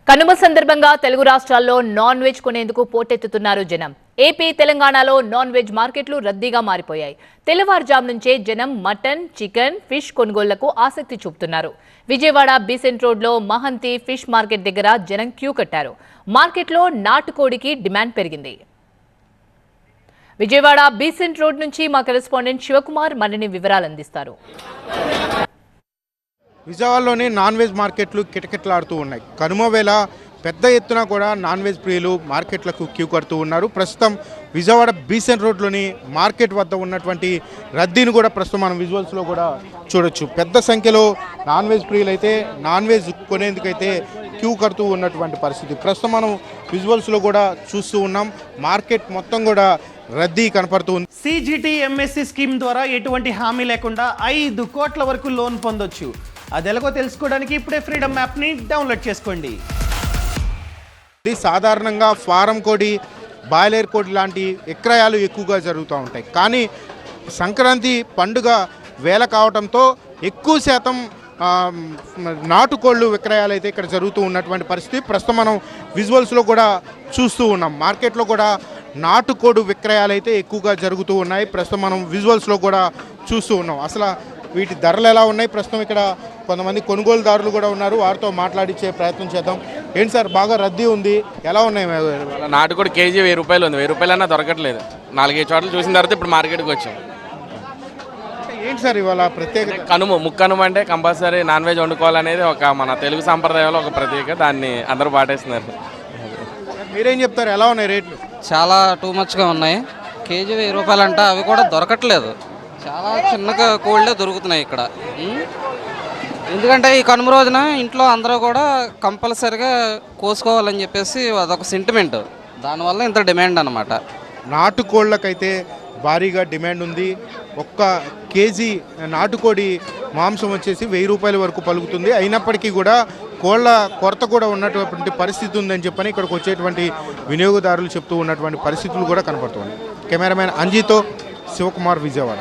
కనుమ సందర్భంగా తెలుగు రాష్ట్రాల్లో non veg కొనేందుకు పోటెత్తుతున్నారు జనం. ఏపీ, తెలంగాణలో నాన్ వెజ్ మార్కెట్లు రద్దీగా మారిపోయాయి. తెల్లవారుజాము నుంచే జనం మటన్, చికెన్, ఫిష్ కొనుగోళ్లకు ఆసక్తి చూపుతున్నారు. విజయవాడ బీసెంట్ రోడ్లో మహంతి ఫిష్ మార్కెట్ దగ్గర జనం క్యూ కట్టారు. మార్కెట్లో నాటుకోడికి డిమాండ్ పెరిగింది. విజయవాడ బీసెంట్ రోడ్ నుంచి మా కరెస్పాండెంట్ శివకుమార్ మరిన్ని వివరాలు అందిస్తారు. విజయవాడలోని నాన్ వెజ్ మార్కెట్లు కిటకిటలాడుతూ ఉన్నాయి. కనుమ వేళ పెద్ద ఎత్తున కూడా నాన్ వెజ్ ప్రియులు మార్కెట్లకు క్యూ కడుతూ ఉన్నారు. ప్రస్తుతం విజయవాడ బీసెంట్ రోడ్లోని మార్కెట్ వద్ద ఉన్నటువంటి రద్దీని కూడా ప్రస్తుతం మనం విజువల్స్లో కూడా చూడొచ్చు. పెద్ద సంఖ్యలో నాన్ వెజ్ ప్రియులు అయితే నాన్ వెజ్ కొనేందుకైతే క్యూ కడుతూ ఉన్నటువంటి పరిస్థితి ప్రస్తుతం మనం విజువల్స్లో కూడా చూస్తూ ఉన్నాం. మార్కెట్ మొత్తం కూడా రద్దీ కనపడుతుంది. సిజిటి ఎంఎస్సి స్కీమ్ ద్వారా ఎటువంటి హామీ లేకుండా 5 కోట్ల వరకు లోన్ పొందొచ్చు. అది ఎలాగో తెలుసుకోవడానికి ఇప్పుడే ఫ్రీడమ్ యాప్ని డౌన్లోడ్ చేసుకోండి. సాధారణంగా ఫారం కోడి, బాయిలర్ కోడి లాంటి విక్రయాలు ఎక్కువగా జరుగుతూ ఉంటాయి. కానీ సంక్రాంతి పండుగ వేళ కావడంతో ఎక్కువ శాతం నాటుకోళ్ళు విక్రయాలు అయితే ఇక్కడ జరుగుతూ ఉన్నటువంటి పరిస్థితి ప్రస్తుతం మనం విజువల్స్లో కూడా చూస్తూ ఉన్నాం. మార్కెట్లో కూడా నాటుకోడు విక్రయాలు అయితే ఎక్కువగా జరుగుతూ ఉన్నాయి. ప్రస్తుతం మనం విజువల్స్లో కూడా చూస్తూ ఉన్నాం. అసలు వీటి ధరలు ఎలా ఉన్నాయి, ప్రస్తుతం ఇక్కడ కొంతమంది కొనుగోలుదారులు కూడా ఉన్నారు, వారితో మాట్లాడించే ప్రయత్నం చేద్దాం. ఏంటి సార్, బాగా రద్దీ ఉంది, ఎలా ఉన్నాయి? నాటుకోడి కేజీ 1000 రూపాయలు ఉంది. 1000 రూపాయలన్నా దొరకట్లేదు. 4-5 చోట్ల చూసిన తర్వాత ఇప్పుడు మార్కెట్కి వచ్చాం. ఏంటి సార్ ఇవాళ ప్రత్యేక? ముక్కనుమ అంటే కంపల్సరీ నాన్ వెజ్ వండుకోవాలనేది ఒక మన తెలుగు సాంప్రదాయంలో ఒక ప్రత్యేక, దాన్ని అందరూ పాటిస్తున్నారు. మీరేం చెప్తారు, ఎలా ఉన్నాయి రేట్లు? చాలా టూ మచ్గా ఉన్నాయి. కేజీ 1000 రూపాయలు అంట, అవి కూడా దొరకట్లేదు. చాలా చిన్నగా కోళ్ళే దొరుకుతున్నాయి ఇక్కడ. ఎందుకంటే ఈ కనుమ రోజున ఇంట్లో అందరూ కూడా కంపల్సరిగా కోసుకోవాలని చెప్పేసి అదొక సెంటిమెంట్, దానివల్ల ఇంత డిమాండ్ అన్నమాట. నాటుకోళ్ళకైతే భారీగా డిమాండ్ ఉంది. ఒక్క కేజీ నాటుకోడి మాంసం వచ్చేసి 1000 రూపాయల వరకు పలుకుతుంది. అయినప్పటికీ కూడా కోళ్ళ కొరత కూడా ఉన్నటువంటి పరిస్థితి ఉందని చెప్పని ఇక్కడికి వచ్చేటువంటి వినియోగదారులు చెప్తూ ఉన్నటువంటి పరిస్థితులు కూడా కనపడుతున్నాయి. కెమెరామెన్ అంజీతో శివకుమార్, విజయవాడ.